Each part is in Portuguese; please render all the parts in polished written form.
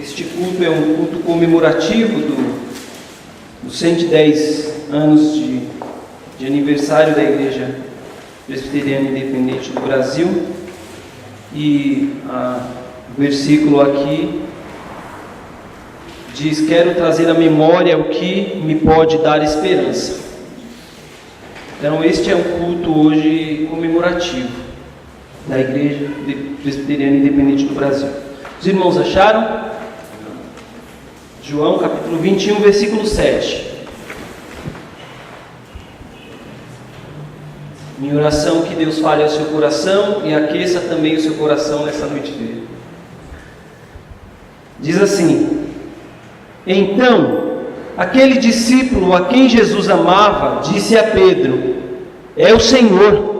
Este culto é um culto comemorativo dos 110 anos de aniversário da Igreja Presbiteriana Independente do Brasil. E o versículo aqui diz: quero trazer à memória o que me pode dar esperança. Então este é um culto hoje comemorativo da Igreja Presbiteriana Independente do Brasil. Os irmãos acharam? João capítulo 21, versículo 7. Minha oração que Deus fale ao seu coração e aqueça também o seu coração nessa noite dele. Diz assim: então, aquele discípulo a quem Jesus amava disse a Pedro: é o Senhor.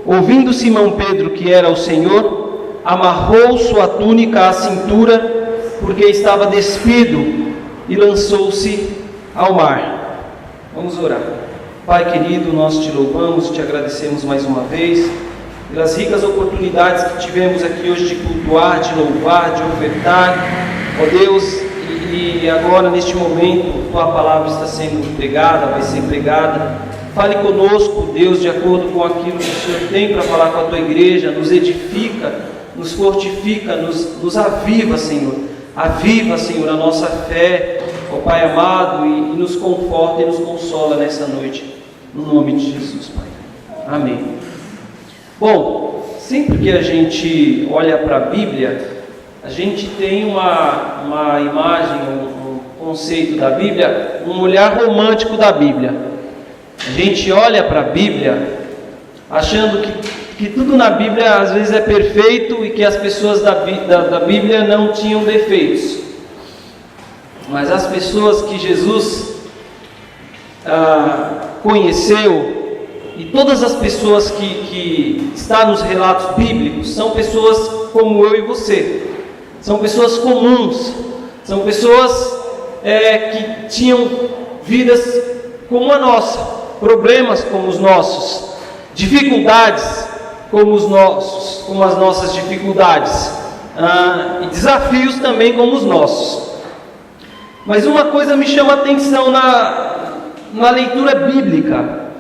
Ouvindo Simão Pedro que era o Senhor, amarrou sua túnica à cintura, porque estava despido, e lançou-se ao mar. Vamos orar. Pai querido, nós te louvamos e te agradecemos mais uma vez pelas ricas oportunidades que tivemos aqui hoje de cultuar, de louvar, de ofertar, ó Deus, e agora neste momento tua palavra está sendo pregada, vai ser pregada. Fale conosco, Deus, de acordo com aquilo que o Senhor tem para falar com a tua igreja. Nos edifica, nos fortifica, nos aviva, Senhor. Aviva, Senhor, a nossa fé, ó Pai amado, e nos conforta e nos consola nessa noite, no nome de Jesus, Pai. Amém. Bom, sempre que a gente olha para a Bíblia, a gente tem uma imagem, um conceito da Bíblia, um olhar romântico da Bíblia. A gente olha para a Bíblia achando que tudo na Bíblia às vezes é perfeito e que as pessoas da Bíblia não tinham defeitos. Mas as pessoas que Jesus conheceu, e todas as pessoas que estão nos relatos bíblicos, são pessoas como eu e você. São pessoas comuns, são pessoas que tinham vidas como a nossa, problemas como os nossos, dificuldades como as nossas dificuldades, e desafios também como os nossos. Mas uma coisa me chama a atenção na leitura bíblica,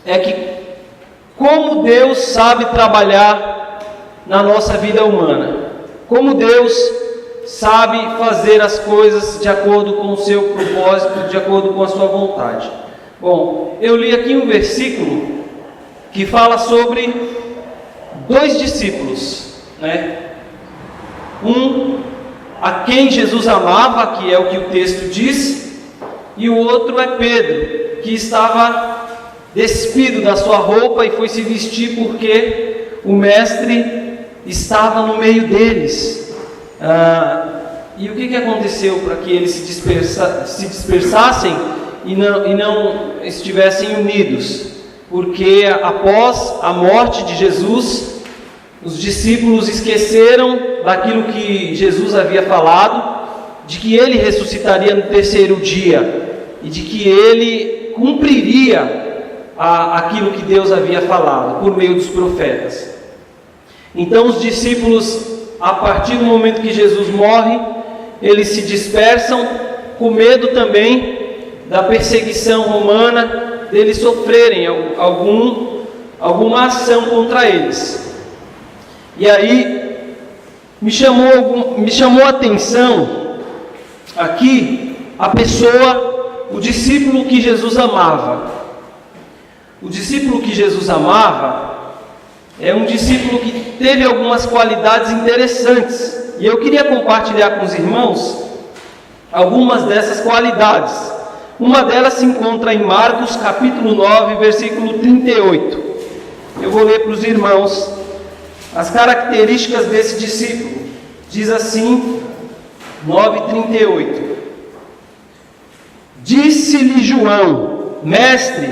é que como Deus sabe trabalhar na nossa vida humana, como Deus sabe fazer as coisas de acordo com o seu propósito, de acordo com a sua vontade. Bom, eu li aqui um versículo que fala sobre dois discípulos, né? Um a quem Jesus amava, que é o que o texto diz, e o outro é Pedro, que estava despido da sua roupa e foi se vestir porque o mestre estava no meio deles. E o que aconteceu para que eles se dispersassem e não estivessem unidos? Porque após a morte de Jesus, os discípulos esqueceram daquilo que Jesus havia falado, de que ele ressuscitaria no terceiro dia e de que ele cumpriria aquilo que Deus havia falado por meio dos profetas. Então os discípulos, a partir do momento que Jesus morre, eles se dispersam com medo também da perseguição romana, deles sofrerem alguma ação contra eles. E aí me chamou a atenção aqui a pessoa, o discípulo que Jesus amava. O discípulo que Jesus amava é um discípulo que teve algumas qualidades interessantes, e eu queria compartilhar com os irmãos algumas dessas qualidades. Uma delas se encontra em Marcos capítulo 9, versículo 38. Eu vou ler para os irmãos as características desse discípulo. Diz assim, 9:38. Disse-lhe João: mestre,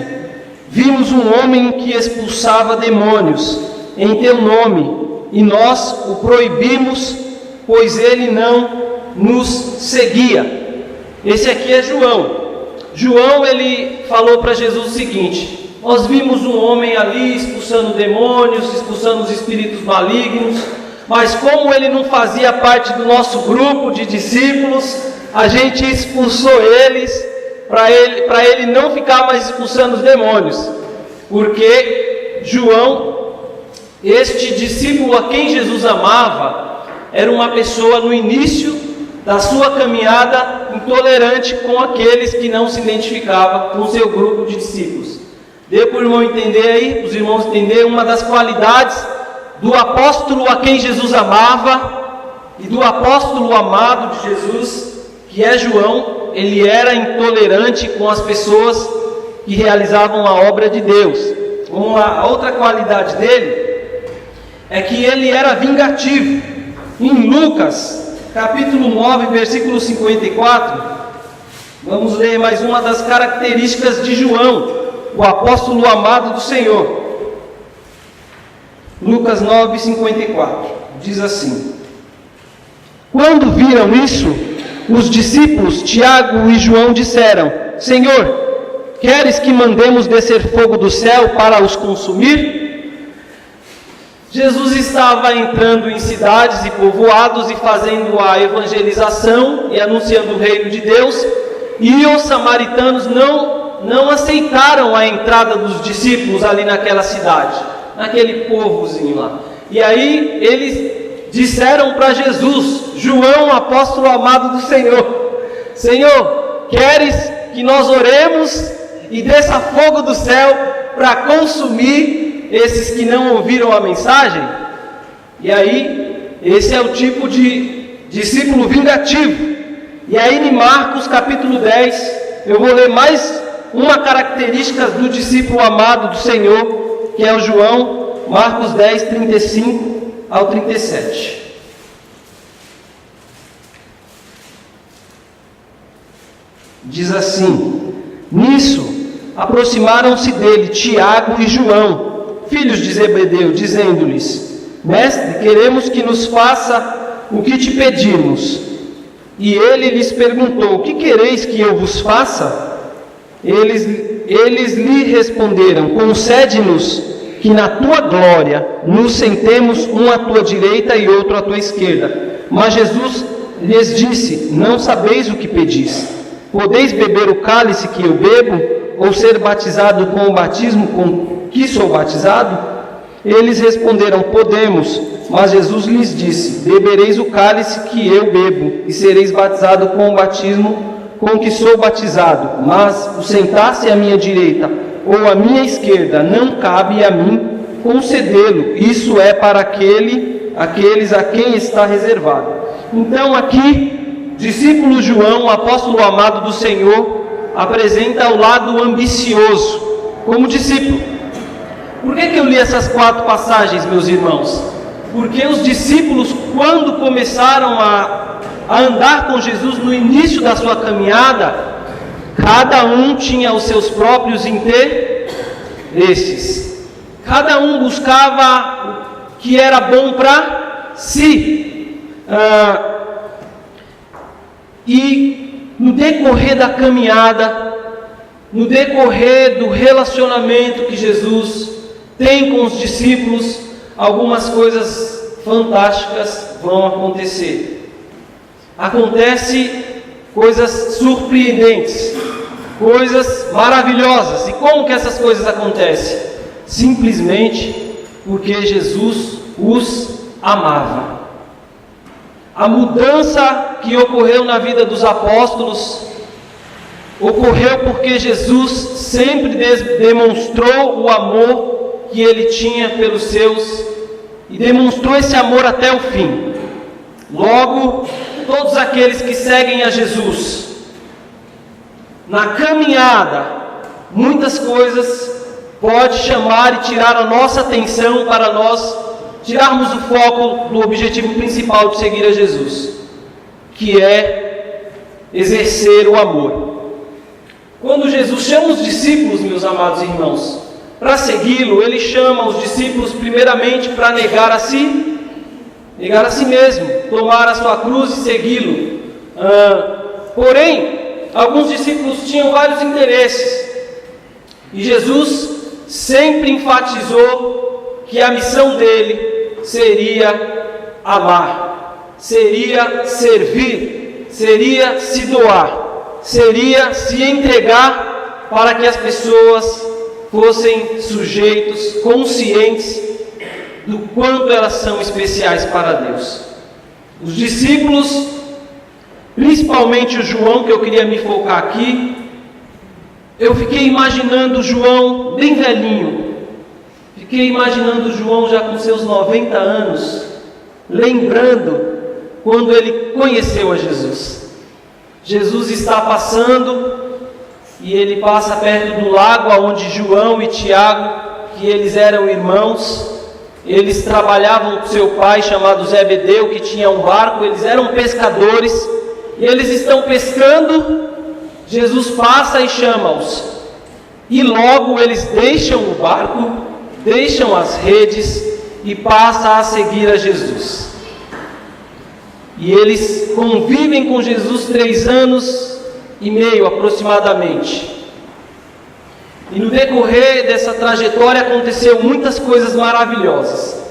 vimos um homem que expulsava demônios em teu nome, e nós o proibimos, pois ele não nos seguia. Esse aqui é João. João, ele falou para Jesus o seguinte: nós vimos um homem ali expulsando demônios, expulsando os espíritos malignos, mas como ele não fazia parte do nosso grupo de discípulos, a gente expulsou eles, para ele não ficar mais expulsando os demônios, porque João, este discípulo a quem Jesus amava, era uma pessoa no início da sua caminhada intolerante com aqueles que não se identificavam com o seu grupo de discípulos. Deu para o irmão entender aí, para os irmãos entenderem, uma das qualidades do apóstolo a quem Jesus amava e do apóstolo amado de Jesus, que é João. Ele era intolerante com as pessoas que realizavam a obra de Deus. A outra qualidade dele é que ele era vingativo. Em Lucas, capítulo 9, versículo 54, vamos ler mais uma das características de João, o apóstolo amado do Senhor. Lucas 9, 54, diz assim: quando viram isso, os discípulos Tiago e João disseram: Senhor, queres que mandemos descer fogo do céu para os consumir? Jesus estava entrando em cidades e povoados e fazendo a evangelização e anunciando o reino de Deus, e os samaritanos não aceitaram a entrada dos discípulos ali naquela cidade, naquele povozinho lá. E aí eles disseram para Jesus, João, apóstolo amado do Senhor: Senhor, queres que nós oremos e desça fogo do céu para consumir esses que não ouviram a mensagem? E aí, esse é o tipo de discípulo vingativo. E aí em Marcos capítulo 10, eu vou ler mais uma característica do discípulo amado do Senhor, que é o João. Marcos 10, 35 ao 37. Diz assim: nisso aproximaram-se dele Tiago e João, filhos de Zebedeu, dizendo-lhes: Mestre, queremos que nos faça o que te pedimos. E ele lhes perguntou: o que quereis que eu vos faça? Eles lhe responderam: concede-nos que na tua glória nos sentemos um à tua direita e outro à tua esquerda. Mas Jesus lhes disse: não sabeis o que pedis. Podeis beber o cálice que eu bebo, ou ser batizado com o batismo com que sou batizado? Eles responderam: podemos. Mas Jesus lhes disse: bebereis o cálice que eu bebo, e sereis batizado com o batismo com que sou batizado. Mas o sentar-se à minha direita ou à minha esquerda não cabe a mim concedê-lo. Isso é para aqueles a quem está reservado. Então aqui, discípulo João, apóstolo amado do Senhor, apresenta o lado ambicioso como discípulo. Por que eu li essas 4 passagens, meus irmãos? Porque os discípulos, quando começaram a andar com Jesus no início da sua caminhada, cada um tinha os seus próprios interesses. Cada um buscava o que era bom para si. E no decorrer da caminhada, no decorrer do relacionamento que Jesus tem com os discípulos, algumas coisas fantásticas vão acontecer. Acontece coisas surpreendentes, coisas maravilhosas. E como que essas coisas acontecem? Simplesmente porque Jesus os amava. A mudança que ocorreu na vida dos apóstolos ocorreu porque Jesus sempre demonstrou o amor que ele tinha pelos seus e demonstrou esse amor até o fim. Logo, todos aqueles que seguem a Jesus na caminhada, muitas coisas pode chamar e tirar a nossa atenção para nós tirarmos o foco do objetivo principal de seguir a Jesus, que é exercer o amor. Quando Jesus chama os discípulos, meus amados irmãos, para segui-lo, ele chama os discípulos primeiramente para negar a si mesmo, tomar a sua cruz e segui-lo. Porém, alguns discípulos tinham vários interesses, e Jesus sempre enfatizou que a missão dele seria amar, seria servir, seria se doar, seria se entregar para que as pessoas fossem sujeitos, conscientes do quanto elas são especiais para Deus. Os discípulos, principalmente o João, que eu queria me focar aqui, eu fiquei imaginando o João bem velhinho, fiquei imaginando o João já com seus 90 anos, lembrando quando ele conheceu a Jesus. Jesus está passando e ele passa perto do lago onde João e Tiago, que eles eram irmãos, eles trabalhavam com seu pai chamado Zebedeu, que tinha um barco, eles eram pescadores, e eles estão pescando. Jesus passa e chama-os, e logo eles deixam o barco, deixam as redes e passam a seguir a Jesus. E eles convivem com Jesus 3 anos e meio aproximadamente. E no decorrer dessa trajetória aconteceu muitas coisas maravilhosas.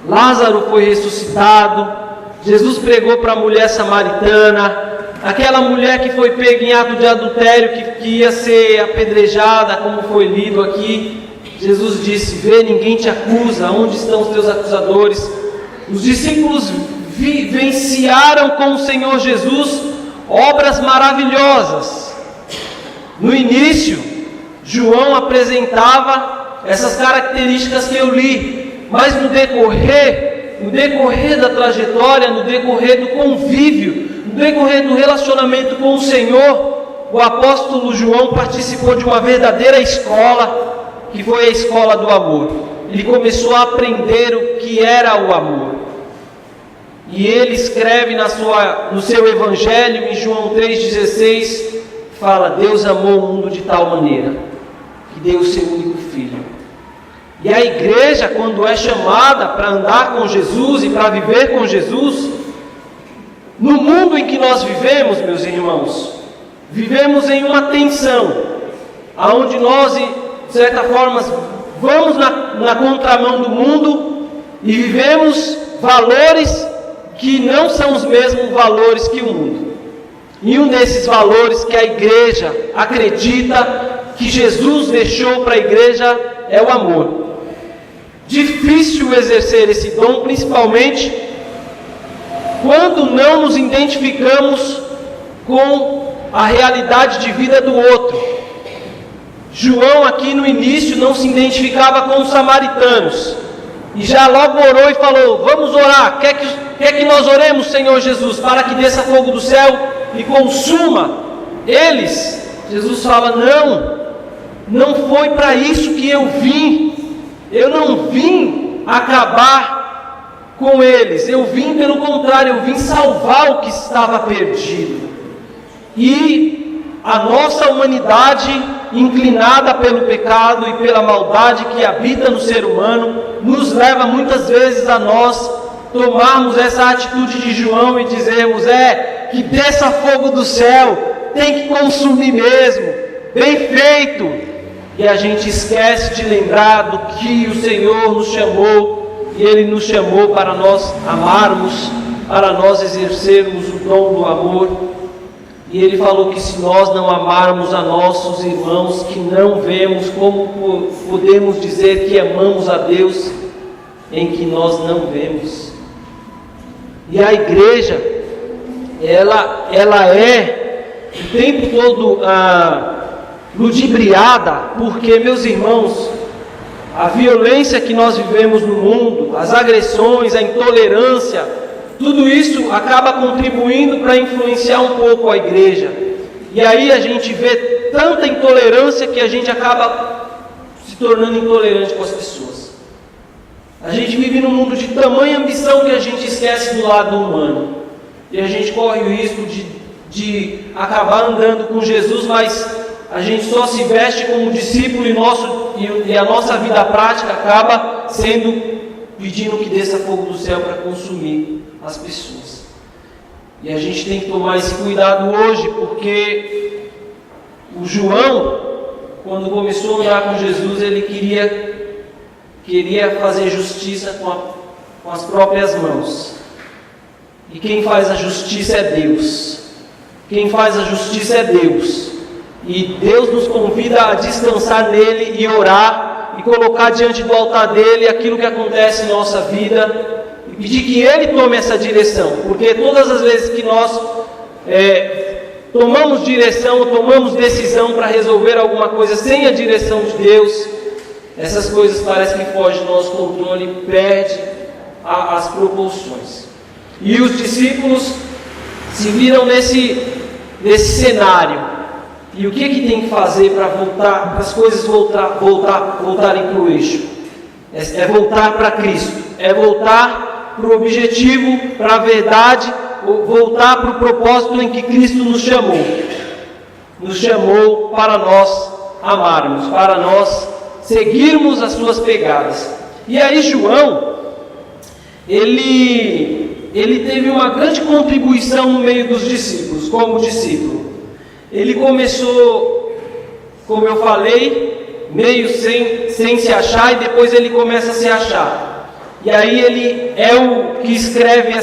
Lázaro foi ressuscitado, Jesus pregou para a mulher samaritana, aquela mulher que foi pega em ato de adultério, que ia ser apedrejada, como foi lido aqui, Jesus disse: vê, ninguém te acusa, onde estão os teus acusadores? Os discípulos vivenciaram com o Senhor Jesus obras maravilhosas. No início, João apresentava essas características que eu li, mas no decorrer da trajetória, no decorrer do convívio, no decorrer do relacionamento com o Senhor, o apóstolo João participou de uma verdadeira escola, que foi a escola do amor. Ele começou a aprender o que era o amor. E ele escreve no seu evangelho, em João 3,16, fala: Deus amou o mundo de tal maneira que deu o seu único Filho. E a igreja, quando é chamada para andar com Jesus e para viver com Jesus, no mundo em que nós vivemos, meus irmãos, vivemos em uma tensão, aonde nós, de certa forma, vamos na contramão do mundo e vivemos valores que não são os mesmos valores que o mundo. E um desses valores que a igreja acredita, que Jesus deixou para a igreja, é o amor. Difícil exercer esse dom, principalmente quando não nos identificamos com a realidade de vida do outro. João aqui no início não se identificava com os samaritanos, e já logo orou e falou: vamos orar, quer que nós oremos, Senhor Jesus, para que desça fogo do céu e consuma eles? Jesus fala: não foi para isso que eu vim. Eu não vim acabar com eles, eu vim pelo contrário, eu vim salvar o que estava perdido. E a nossa humanidade, inclinada pelo pecado e pela maldade que habita no ser humano, nos leva muitas vezes a nós tomarmos essa atitude de João e dizermos: que desça fogo do céu, tem que consumir mesmo, bem feito. E a gente esquece de lembrar do que o Senhor nos chamou, e Ele nos chamou para nós amarmos, para nós exercermos o dom do amor. E Ele falou que se nós não amarmos a nossos irmãos que não vemos, como podemos dizer que amamos a Deus em que nós não vemos? E a igreja, ela é o tempo todo ludibriada, porque, meus irmãos, a violência que nós vivemos no mundo, as agressões, a intolerância, tudo isso acaba contribuindo para influenciar um pouco a igreja. E aí a gente vê tanta intolerância que a gente acaba se tornando intolerante com as pessoas. A gente vive num mundo de tamanha ambição que a gente esquece do lado humano. E a gente corre o risco de acabar andando com Jesus, mas a gente só se veste como discípulo e a nossa vida prática acaba sendo pedindo que desça fogo do céu para consumir as pessoas. E a gente tem que tomar esse cuidado hoje, porque o João, quando começou a andar com Jesus, ele queria fazer justiça com as próprias mãos. E quem faz a justiça é Deus. Quem faz a justiça é Deus. E Deus nos convida a descansar nele e orar e colocar diante do altar dele aquilo que acontece em nossa vida e pedir que ele tome essa direção, porque todas as vezes que nós tomamos direção ou tomamos decisão para resolver alguma coisa sem a direção de Deus, essas coisas parecem que fogem do nosso controle e perde as proporções. E os discípulos se viram nesse cenário. E o que tem que fazer para as coisas voltarem para o eixo? É voltar para Cristo, é voltar para o objetivo, para a verdade, voltar para o propósito em que Cristo nos chamou. Nos chamou para nós amarmos, para nós seguirmos as suas pegadas. E aí João, ele teve uma grande contribuição no meio dos discípulos, como discípulo. Ele começou, como eu falei, meio sem se achar, e depois ele começa a se achar. E aí ele é o que escreve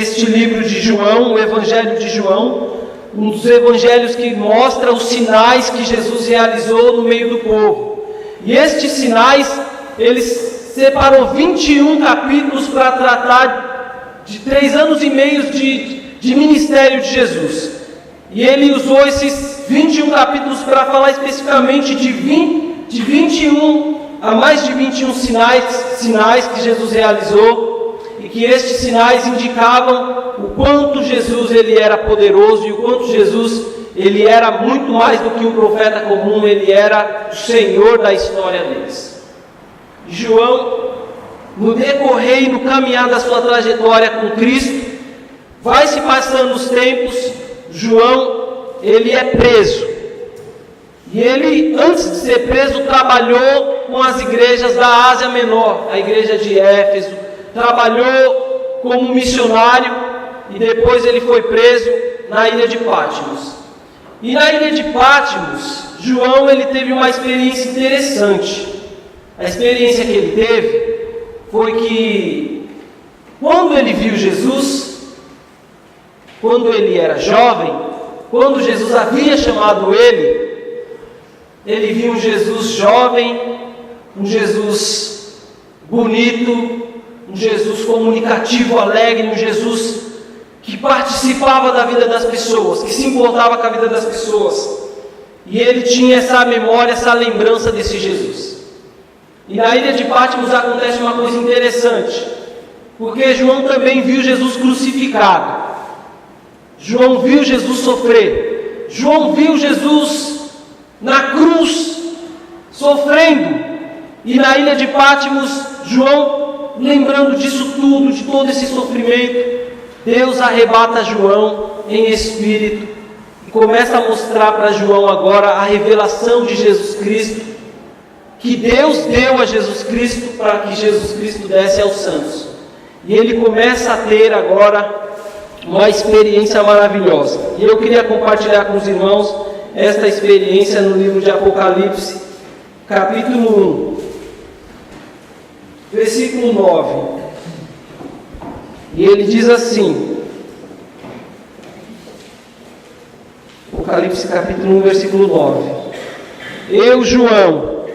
este livro de João, o Evangelho de João, um dos evangelhos que mostra os sinais que Jesus realizou no meio do povo. E estes sinais, ele separou 21 capítulos para tratar de 3 anos e meio de ministério de Jesus. E ele usou esses 21 capítulos para falar especificamente de 21 a mais de 21 sinais que Jesus realizou, e que estes sinais indicavam o quanto Jesus ele era poderoso e o quanto Jesus ele era muito mais do que um profeta comum, ele era o Senhor da história deles. João, no decorrer e no caminhar da sua trajetória com Cristo, vai se passando os tempos. João, ele é preso, e ele, antes de ser preso, trabalhou com as igrejas da Ásia Menor, a igreja de Éfeso, trabalhou como missionário, e depois ele foi preso na ilha de Patmos. E na ilha de Patmos, João, ele teve uma experiência interessante. A experiência que ele teve foi que, quando ele viu Jesus, quando ele era jovem, quando Jesus havia chamado ele viu um Jesus jovem, um Jesus bonito, um Jesus comunicativo, alegre, um Jesus que participava da vida das pessoas, que se importava com a vida das pessoas. E ele tinha essa memória, essa lembrança desse Jesus. E na ilha de Patmos acontece uma coisa interessante, porque João também viu Jesus crucificado. João viu Jesus sofrer. João viu Jesus na cruz, sofrendo. E na ilha de Patmos, João, lembrando disso tudo, de todo esse sofrimento, Deus arrebata João em espírito e começa a mostrar para João agora a revelação de Jesus Cristo, que Deus deu a Jesus Cristo para que Jesus Cristo desse aos santos. E ele começa a ter agora uma experiência maravilhosa. E eu queria compartilhar com os irmãos esta experiência no livro de Apocalipse, capítulo 1, versículo 9. E ele diz assim, Apocalipse capítulo 1, versículo 9: Eu, João,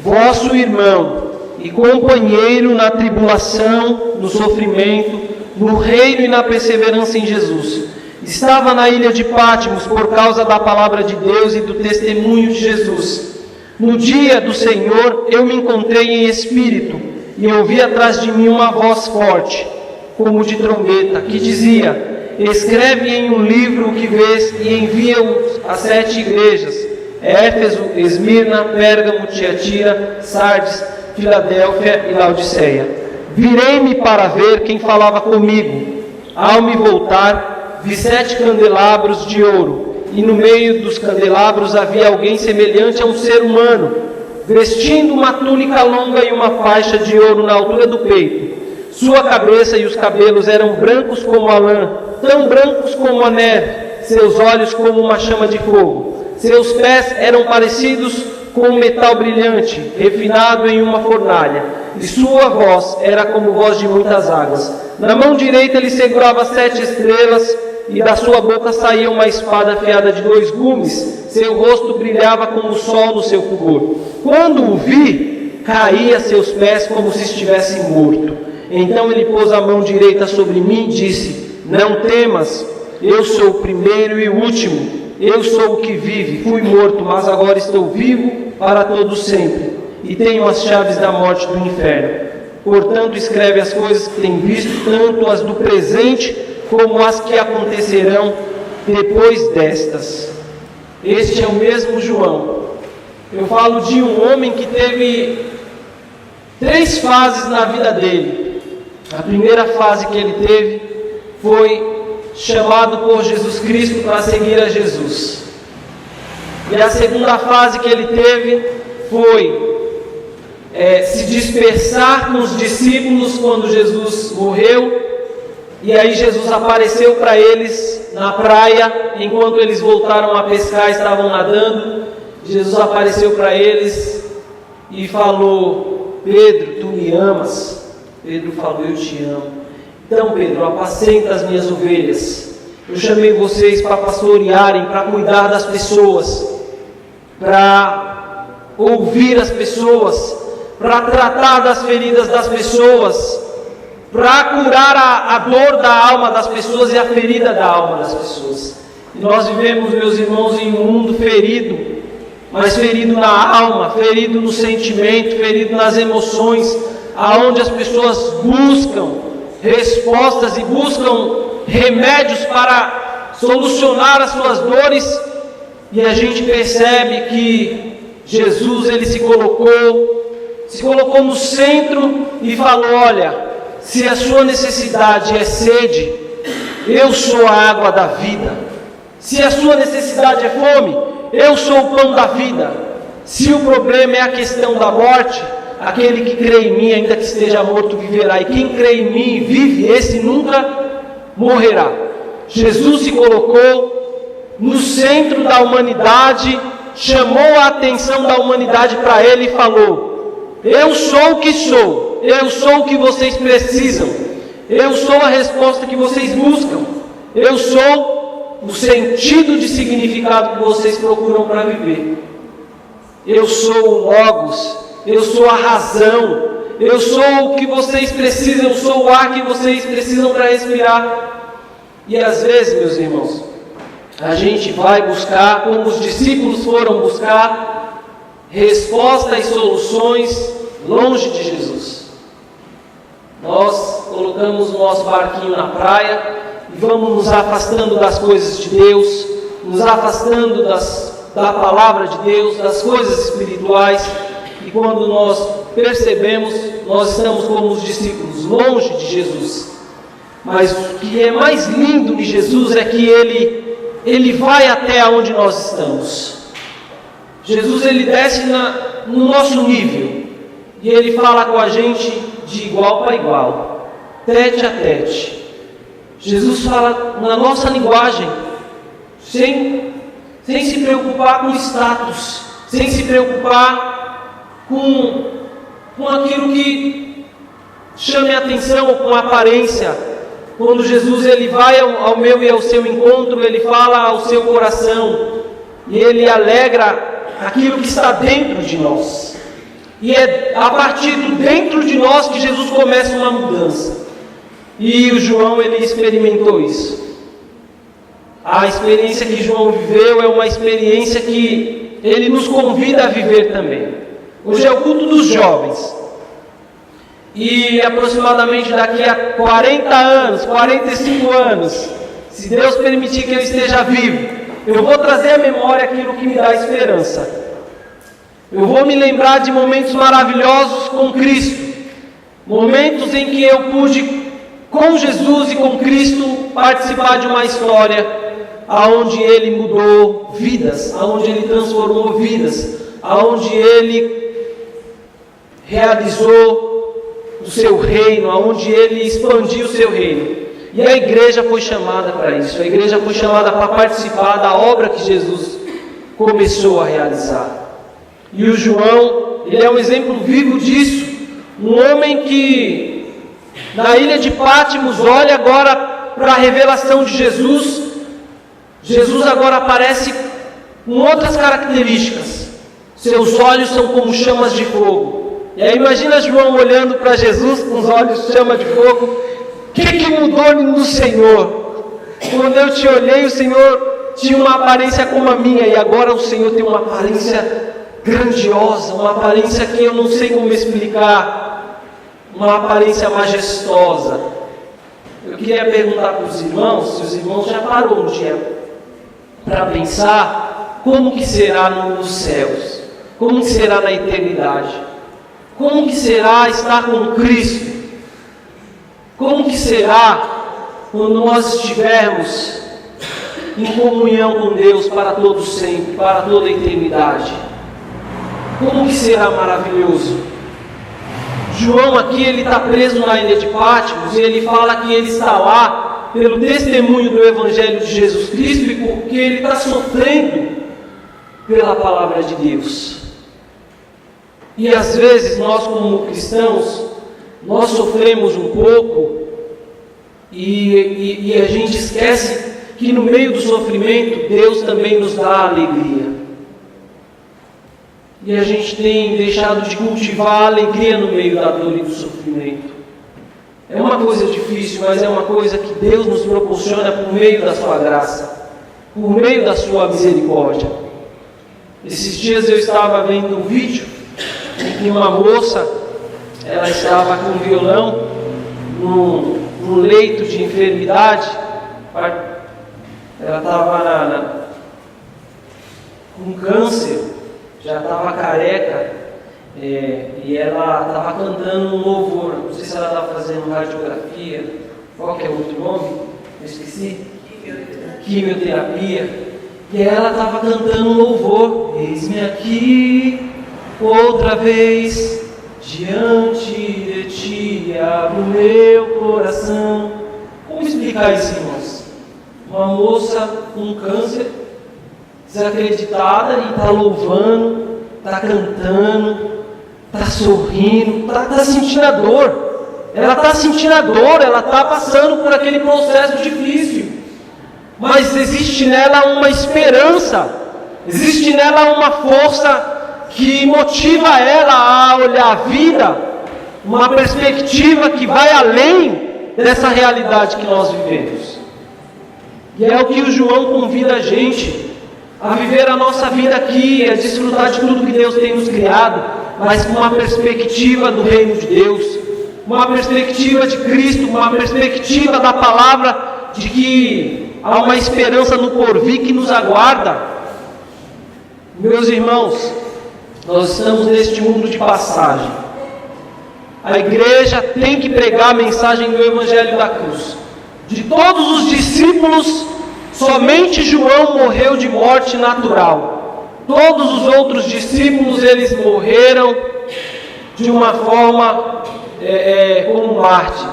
vosso irmão e companheiro na tribulação, no sofrimento, no reino e na perseverança em Jesus, estava na ilha de Patmos por causa da palavra de Deus e do testemunho de Jesus. No dia do Senhor eu me encontrei em espírito e ouvi atrás de mim uma voz forte, como de trombeta, que dizia: escreve em um livro o que vês e envia-o às 7 igrejas: Éfeso, Esmirna, Pérgamo, Tiatira, Sardes, Filadélfia e Laodiceia. Virei-me para ver quem falava comigo. Ao me voltar, vi 7 candelabros de ouro, e no meio dos candelabros havia alguém semelhante a um ser humano, vestindo uma túnica longa e uma faixa de ouro na altura do peito. Sua cabeça e os cabelos eram brancos como a lã, tão brancos como a neve, seus olhos como uma chama de fogo. Seus pés eram parecidos com um metal brilhante, refinado em uma fornalha, e sua voz era como voz de muitas águas. Na mão direita ele segurava 7 estrelas, e da sua boca saía uma espada afiada de 2 gumes. Seu rosto brilhava como o sol no seu fulgor. Quando o vi, caí a seus pés como se estivesse morto. Então ele pôs a mão direita sobre mim e disse: não temas, eu sou o primeiro e o último. Eu sou o que vive, fui morto, mas agora estou vivo para todo sempre, e tenho as chaves da morte e do inferno. Portanto, escreve as coisas que tem visto, tanto as do presente como as que acontecerão depois destas. Este é o mesmo João. Eu falo de um homem que teve 3 fases na vida dele. A primeira fase que ele teve foi chamado por Jesus Cristo para seguir a Jesus. E a segunda fase que ele teve foi se dispersar com os discípulos quando Jesus morreu. E aí Jesus apareceu para eles na praia, enquanto eles voltaram a pescar, estavam nadando. Jesus apareceu para eles e falou: Pedro, tu me amas? Pedro falou: eu te amo. Então, Pedro, apacenta as minhas ovelhas. Eu chamei vocês para pastorearem, para cuidar das pessoas, para ouvir as pessoas, para tratar das feridas das pessoas, para curar a dor da alma das pessoas e a ferida da alma das pessoas. E nós vivemos, meus irmãos, em um mundo ferido, mas ferido na alma, ferido no sentimento, ferido nas emoções, aonde as pessoas buscam respostas e buscam remédios para solucionar as suas dores, e a gente percebe que Jesus, ele se colocou no centro e falou: olha, se a sua necessidade é sede, eu sou a água da vida. Se a sua necessidade é fome, eu sou o pão da vida. Se o problema é a questão da morte, aquele que crê em mim, ainda que esteja morto, viverá. E quem crê em mim e vive, esse nunca morrerá. Jesus se colocou no centro da humanidade, chamou a atenção da humanidade para ele e falou: eu sou o que sou, eu sou o que vocês precisam, eu sou a resposta que vocês buscam, eu sou o sentido de significado que vocês procuram para viver. Eu sou o Logos, eu sou a razão, eu sou o que vocês precisam, eu sou o ar que vocês precisam para respirar. E às vezes, meus irmãos, a gente vai buscar, como os discípulos foram buscar, respostas e soluções longe de Jesus. Nós colocamos o nosso barquinho na praia e vamos nos afastando das coisas de Deus, nos afastando da palavra de Deus, das coisas espirituais. E quando nós percebemos, nós estamos como os discípulos, longe de Jesus. Mas o que é mais lindo de Jesus é que Ele vai até onde nós estamos. Jesus, Ele desce no nosso nível. E Ele fala com a gente de igual para igual, tete a tete. Jesus fala na nossa linguagem, sem se preocupar com status, sem se preocupar com aquilo que chame a atenção, ou com a aparência. Quando Jesus ele vai ao meu e ao seu encontro, ele fala ao seu coração, e ele alegra aquilo que está dentro de nós. E é a partir do dentro de nós que Jesus começa uma mudança. E o João ele experimentou isso. A experiência que João viveu é uma experiência que ele nos convida a viver também. Hoje é o culto dos jovens. E aproximadamente daqui a 40 anos, 45 anos, se Deus permitir que eu esteja vivo, eu vou trazer à memória aquilo que me dá esperança. Eu vou me lembrar de momentos maravilhosos com Cristo, momentos em que eu pude, com Jesus e com Cristo, participar de uma história aonde Ele mudou vidas, aonde Ele transformou vidas, aonde Ele realizou o seu reino, aonde Ele expandiu o seu reino. E a igreja foi chamada para isso, a igreja foi chamada para participar da obra que Jesus começou a realizar. E o João, ele é um exemplo vivo disso, um homem que Na ilha de Pátimos, olha agora para a revelação de Jesus. Jesus agora aparece com outras características. Seus olhos são como chamas de fogo. E aí imagina João olhando para Jesus com os olhos chama de fogo. O que mudou no Senhor? Quando eu te olhei, o Senhor tinha uma aparência como a minha, e agora o Senhor tem uma aparência grandiosa, uma aparência que eu não sei como explicar, uma aparência majestosa. Eu queria perguntar para os irmãos, se os irmãos já pararam um dia para pensar como que será nos céus, como que será na eternidade, como que será estar com Cristo, como que será quando nós estivermos em comunhão com Deus para todo sempre, para toda a eternidade. Como que será maravilhoso. João aqui, ele está preso na ilha de Pátimos, e ele fala que ele está lá pelo testemunho do Evangelho de Jesus Cristo, e porque ele está sofrendo pela palavra de Deus. E às vezes nós, como cristãos, nós sofremos um pouco, e a gente esquece que no meio do sofrimento Deus também nos dá alegria. E a gente tem deixado de cultivar a alegria no meio da dor e do sofrimento. É uma coisa difícil, mas é uma coisa que Deus nos proporciona por meio da sua graça, por meio da sua misericórdia. Esses dias eu estava vendo um vídeo em que uma moça, ela estava com um violão num leito de enfermidade. Ela estava com câncer, já estava careca, e ela estava cantando um louvor. Não sei se ela estava fazendo radiografia, qual que é o outro nome? Eu esqueci. Quimioterapia. E ela estava cantando um louvor. Eis-me aqui, outra vez, diante de ti, abro meu coração. Como explicar isso, irmãos? Uma moça com câncer, desacreditada, e está louvando, está cantando, está sorrindo, está sentindo a dor. Ela está sentindo a dor, ela está passando por aquele processo difícil. Mas existe nela uma esperança, existe nela uma força que motiva ela a olhar a vida, uma perspectiva que vai além dessa realidade que nós vivemos. E é o que o João convida a gente a viver a nossa vida aqui, a desfrutar de tudo que Deus tem nos criado, mas com uma perspectiva do reino de Deus, uma perspectiva de Cristo, uma perspectiva da palavra, de que há uma esperança no porvir que nos aguarda. Meus irmãos, nós estamos neste mundo de passagem. A igreja tem que pregar a mensagem do Evangelho da cruz. De todos os discípulos, somente João morreu de morte natural. Todos os outros discípulos, eles morreram de uma forma como mártir.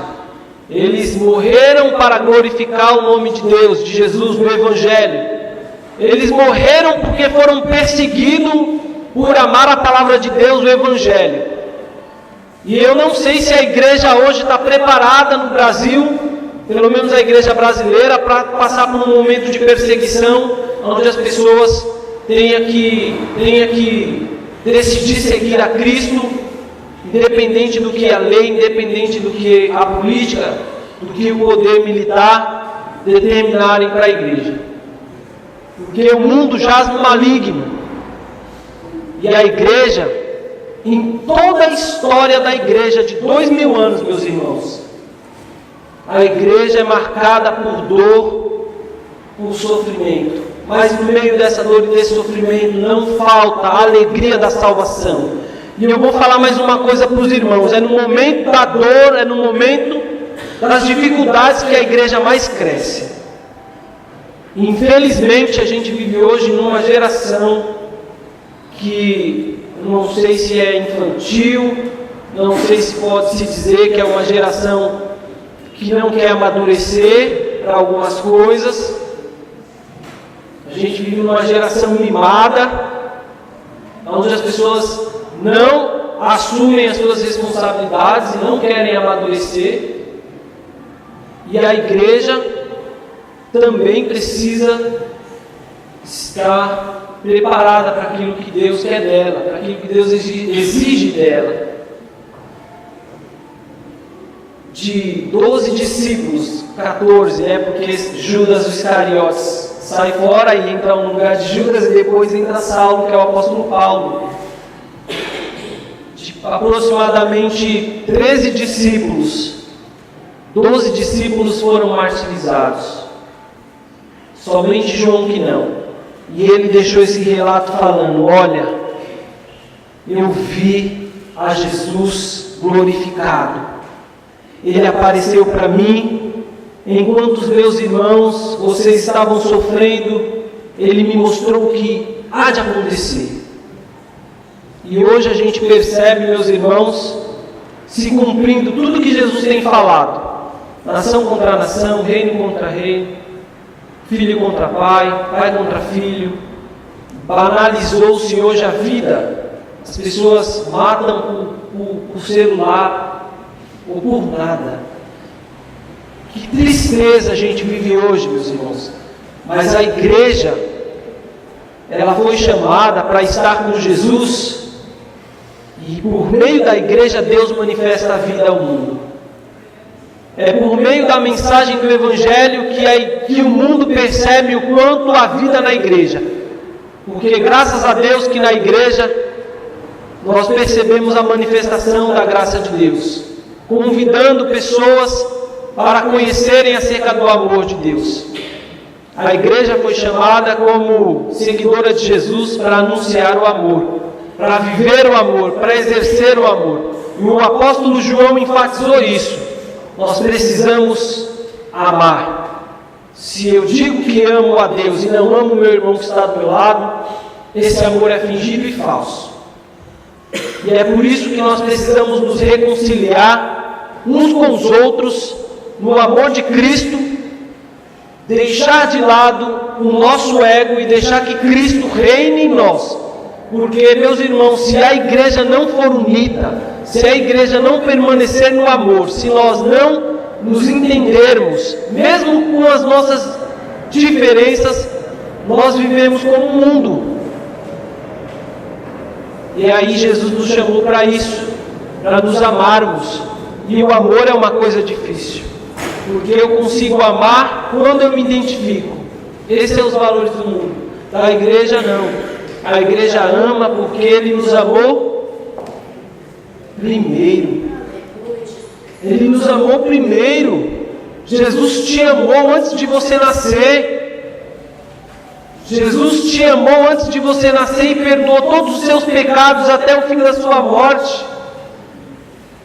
Eles morreram para glorificar o nome de Deus, de Jesus no Evangelho. Eles morreram porque foram perseguidos por amar a palavra de Deus, o Evangelho. E eu não sei se a igreja hoje está preparada no Brasil, pelo menos a igreja brasileira, para passar por um momento de perseguição, onde as pessoas tenham que decidir seguir a Cristo, independente do que a lei, independente do que a política, do que o poder militar determinarem para a igreja. Porque o mundo jaz no maligno. E a igreja, em toda a história da igreja de 2000 anos, meus irmãos, a igreja é marcada por dor, por sofrimento. Mas no meio dessa dor e desse sofrimento não falta a alegria da salvação. E eu vou falar mais uma coisa para os irmãos: é no momento da dor, é no momento das dificuldades que a igreja mais cresce. Infelizmente a gente vive hoje numa geração que não sei se é infantil, não sei se pode se dizer que é uma geração que não quer amadurecer para algumas coisas. A gente vive numa geração mimada, onde as pessoas não assumem as suas responsabilidades e não querem amadurecer. E a igreja também precisa estar preparada para aquilo que Deus quer dela, para aquilo que Deus exige dela. De 12 discípulos, 14, porque Judas Iscariotes sai fora e entra no lugar de Judas, e depois entra Saulo, que é o apóstolo Paulo. De aproximadamente 13 discípulos, 12 discípulos foram martirizados. Somente João que não. E ele deixou esse relato falando: olha, eu vi a Jesus glorificado. Ele apareceu para mim, enquanto os meus irmãos, vocês estavam sofrendo, ele me mostrou o que há de acontecer. E hoje a gente percebe, meus irmãos, se cumprindo tudo que Jesus tem falado. Nação contra nação, reino contra reino, filho contra pai, pai contra filho. Banalizou-se hoje a vida. As pessoas matam por celular ou por nada. Que tristeza a gente vive hoje, meus irmãos. Mas a igreja, ela foi chamada para estar com Jesus, e por meio da igreja Deus manifesta a vida ao mundo. É por meio da mensagem do Evangelho que o mundo percebe o quanto há vida na igreja. Porque graças a Deus que na igreja nós percebemos a manifestação da graça de Deus, convidando pessoas para conhecerem acerca do amor de Deus. A igreja foi chamada como seguidora de Jesus para anunciar o amor, para viver o amor, para exercer o amor. E o apóstolo João enfatizou isso. Nós precisamos amar. Se eu digo que amo a Deus e não amo o meu irmão que está do meu lado, esse amor é fingido e falso. E é por isso que nós precisamos nos reconciliar uns com os outros no amor de Cristo, deixar de lado o nosso ego e deixar que Cristo reine em nós. Porque, meus irmãos, se a igreja não for unida, se a igreja não permanecer no amor, se nós não nos entendermos, mesmo com as nossas diferenças, nós vivemos como um mundo. E aí Jesus nos chamou para isso, para nos amarmos. E o amor é uma coisa difícil, porque eu consigo amar quando eu me identifico. Esses são os valores do mundo. Da igreja não. A igreja ama porque Ele nos amou primeiro. Ele nos amou primeiro. Jesus te amou antes de você nascer. Jesus te amou antes de você nascer e perdoou todos os seus pecados até o fim da sua morte.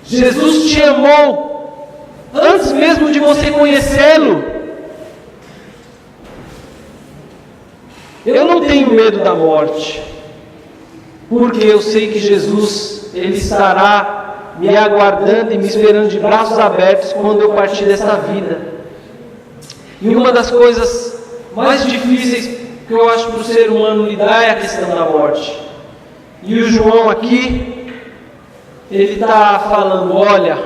Jesus te amou antes mesmo de você conhecê-lo. Eu não tenho medo da morte, porque eu sei que Jesus, Ele estará me aguardando e me esperando de braços abertos quando eu partir dessa vida. E uma das coisas mais difíceis que eu acho para o ser humano lidar é a questão da morte. E o João aqui, ele está falando: olha,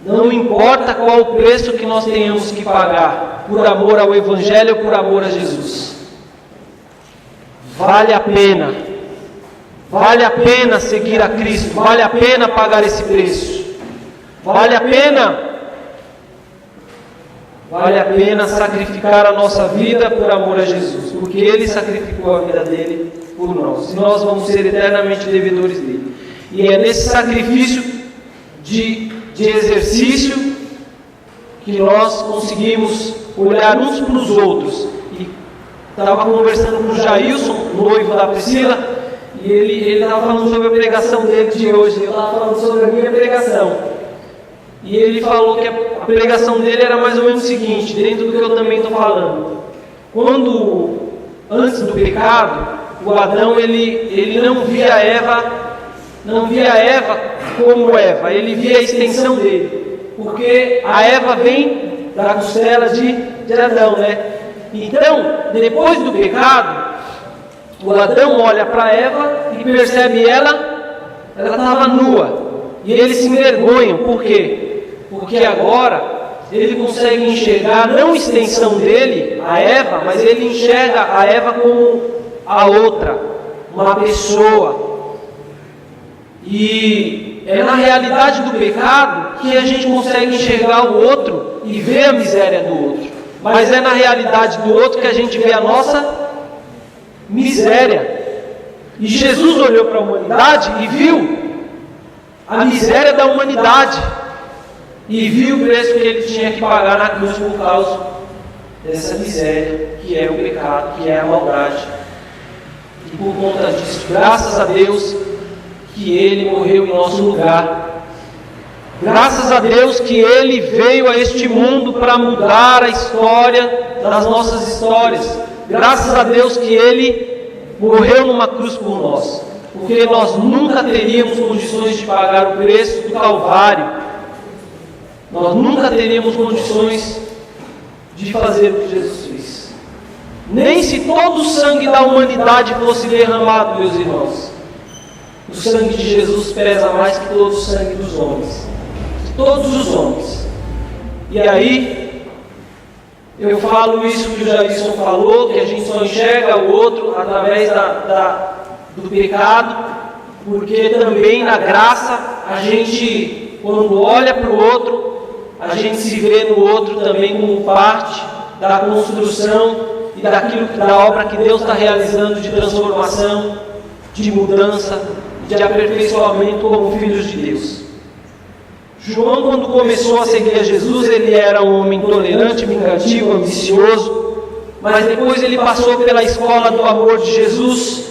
não importa qual o preço que nós tenhamos que pagar por amor ao Evangelho ou por amor a Jesus, vale a pena. Vale a pena seguir a Cristo, vale a pena pagar esse preço, vale a pena sacrificar a nossa vida por amor a Jesus, porque Ele sacrificou a vida dele por nós, e nós vamos ser eternamente devedores dele. E é nesse sacrifício de exercício que nós conseguimos olhar uns para os outros. E estava conversando com o Jailson, noivo da Priscila, e ele estava falando sobre a pregação dele de hoje. Eu estava falando sobre a minha pregação. E ele falou que a pregação dele era mais ou menos o seguinte, dentro do que eu também estou falando. Antes do pecado, o Adão ele não via a Eva como Eva, ele via a extensão dele. Porque a Eva vem da costela de Adão, né? Então, depois do pecado, o Adão olha para Eva e percebe ela estava nua. E eles se envergonham. Por quê? Porque agora ele consegue enxergar não a extensão dele, a Eva, mas ele enxerga a Eva como a outra, uma pessoa. E é na realidade do pecado que a gente consegue enxergar o outro e ver a miséria do outro. Mas é na realidade do outro que a gente vê a nossa miséria. E Jesus olhou para a humanidade e viu a miséria da humanidade. E viu o preço que ele tinha que pagar na cruz por causa dessa miséria, que é o pecado, que é a maldade. E por conta disso, graças a Deus, que ele morreu em nosso lugar. Graças a Deus que ele veio a este mundo para mudar a história das nossas histórias. Graças a Deus que ele morreu numa cruz por nós. Porque nós nunca teríamos condições de pagar o preço do Calvário. Nós nunca teríamos condições de fazer o que Jesus fez. Nem se todo o sangue da humanidade fosse derramado, meus irmãos. O sangue de Jesus pesa mais que todo o sangue dos homens. Todos os homens. E aí, eu falo isso que o Jairson falou, que a gente só enxerga o outro através do pecado, porque também na graça, a gente, quando olha para o outro, a gente se vê no outro também como parte da construção e da obra que Deus está realizando de transformação, de mudança, de aperfeiçoamento como filhos de Deus. João, quando começou a seguir a Jesus, ele era um homem intolerante, vingativo, ambicioso, mas depois ele passou pela escola do amor de Jesus,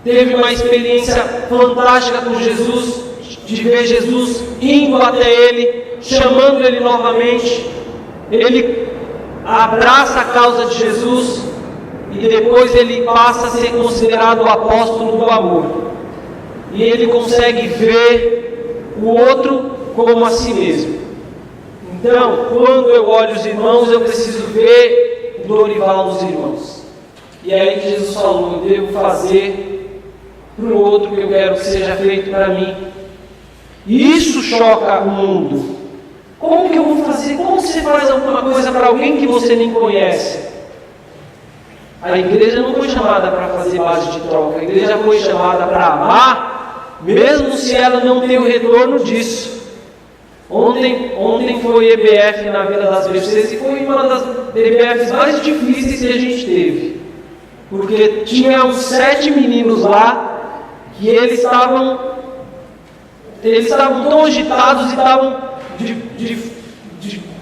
teve uma experiência fantástica com Jesus, de ver Jesus indo até ele, chamando ele novamente. Ele abraça a causa de Jesus e depois ele passa a ser considerado o apóstolo do amor. E ele consegue ver o outro como a si mesmo. Então, quando eu olho os irmãos, eu preciso ver o Dorival nos irmãos. E é aí que Jesus falou: eu devo fazer para o outro que eu quero que seja feito para mim. E isso choca o mundo. Como que eu vou fazer? Como você faz alguma coisa para alguém que você nem conhece? A igreja não foi chamada para fazer base de troca. A igreja foi chamada para amar, mesmo se ela não tem o retorno disso. Ontem foi EBF na Vila das Mercês e foi uma das EBFs mais difíceis que a gente teve. Porque tinha uns 7 meninos lá que eles estavam tão agitados e estavam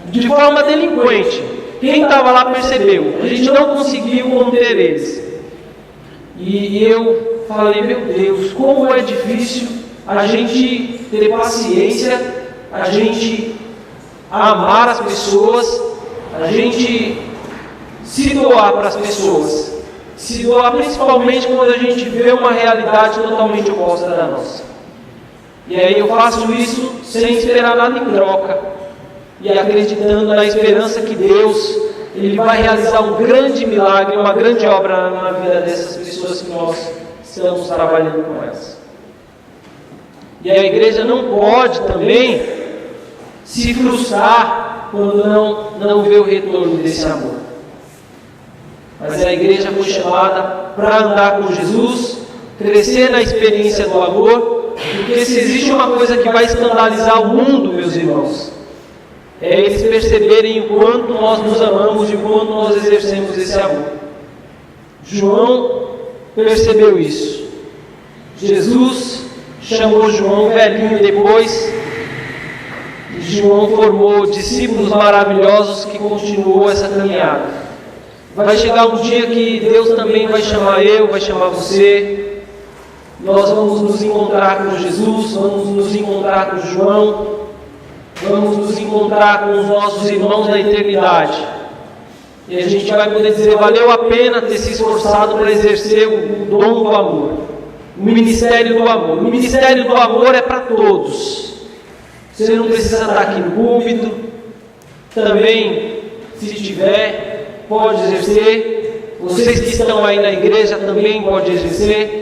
de forma delinquente. Quem estava lá percebeu. A gente não conseguiu conter eles. E eu falei: meu Deus, como é difícil a gente ter paciência, a gente amar as pessoas, a gente se doar para as pessoas. Se doar principalmente quando a gente vê uma realidade totalmente oposta da nossa. E aí eu faço isso sem esperar nada em troca. E acreditando na esperança que Deus, Ele vai realizar um grande milagre, uma grande obra na vida dessas pessoas que nós estamos trabalhando com elas. E a igreja não pode também se frustrar quando não vê o retorno desse amor. Mas a igreja foi chamada para andar com Jesus, crescer na experiência do amor, porque se existe uma coisa que vai escandalizar o mundo, meus irmãos, é eles perceberem o quanto nós nos amamos e o quanto nós exercemos esse amor. João percebeu isso. Jesus chamou João velhinho depois, e João formou discípulos maravilhosos que continuou essa caminhada. Vai chegar um dia que Deus também vai chamar eu, vai chamar você. Nós vamos nos encontrar com Jesus, vamos nos encontrar com João, vamos nos encontrar com os nossos irmãos na eternidade. E a gente vai poder dizer: valeu a pena ter se esforçado para exercer o dom do amor, o ministério do amor. O ministério do amor é para todos. Você não precisa estar aqui no púlpito. Também, se tiver, pode exercer. Vocês que estão aí na igreja também podem exercer.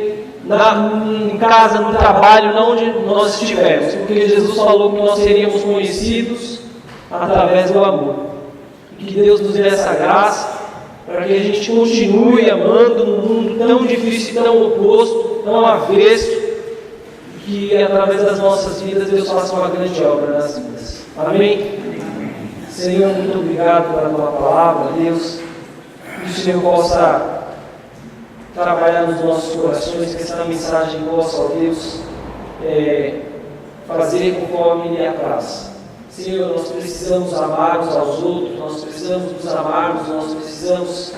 Em casa, no trabalho, onde nós estivermos. Porque Jesus falou que nós seríamos conhecidos através do amor. E que Deus nos dê essa graça para que a gente continue amando num mundo tão difícil, tão oposto, tão avesso, e que através das nossas vidas Deus faça uma grande obra nas vidas. Amém? Senhor, muito obrigado pela Tua palavra, Deus. Que o Senhor possa trabalhar nos nossos corações, que essa mensagem possa, ó Deus, fazer conforme lhe apraz. Senhor, nós precisamos amar uns aos outros, nós precisamos nos amarmos, nós precisamos,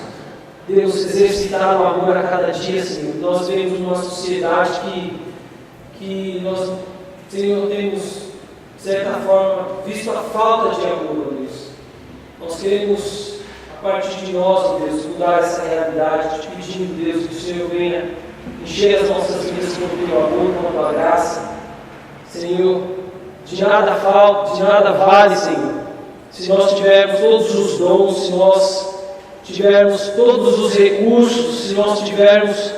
Deus, exercitar o amor a cada dia, Senhor. Nós vemos numa sociedade que nós, Senhor, temos, de certa forma, visto a falta de amor, ó Deus. Nós queremos, a partir de nós, Deus, mudar essa realidade, te pedindo, Deus, que o Senhor venha encher as nossas vidas com o Teu amor, com a Tua graça. Senhor, de nada falta, de nada vale, Senhor, se nós tivermos todos os dons, se nós tivermos todos os recursos, se nós tivermos,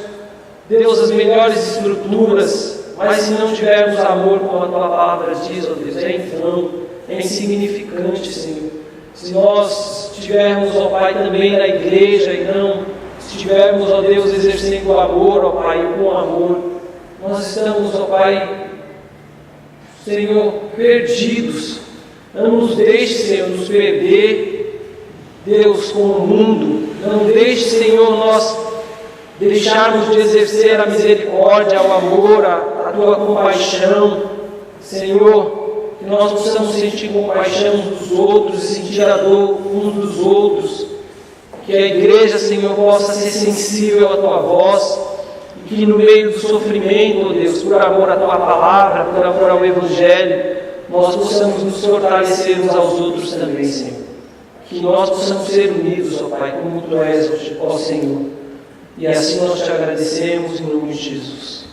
Deus, as melhores estruturas, mas se não tivermos amor, como a Tua palavra diz, ó Deus, é em vão, é insignificante, Senhor. Se nós estivermos, ó Pai, também na igreja e não estivermos, ó Deus, exercendo o amor, ó Pai, com amor, nós estamos, ó Pai, Senhor, perdidos. Não nos deixe, Senhor, nos perder, Deus, com o mundo. Não deixe, Senhor, nós deixarmos de exercer a misericórdia, o amor, a Tua compaixão. Senhor, que nós possamos sentir compaixão uns dos outros e sentir a dor uns dos outros. Que a igreja, Senhor, possa ser sensível à Tua voz. E que no meio do sofrimento, ó Deus, por amor à Tua palavra, por amor ao Evangelho, nós possamos nos fortalecer uns aos outros também, Senhor. Que nós possamos ser unidos, ó Pai, como Tu és, ó Senhor. E assim nós te agradecemos em nome de Jesus.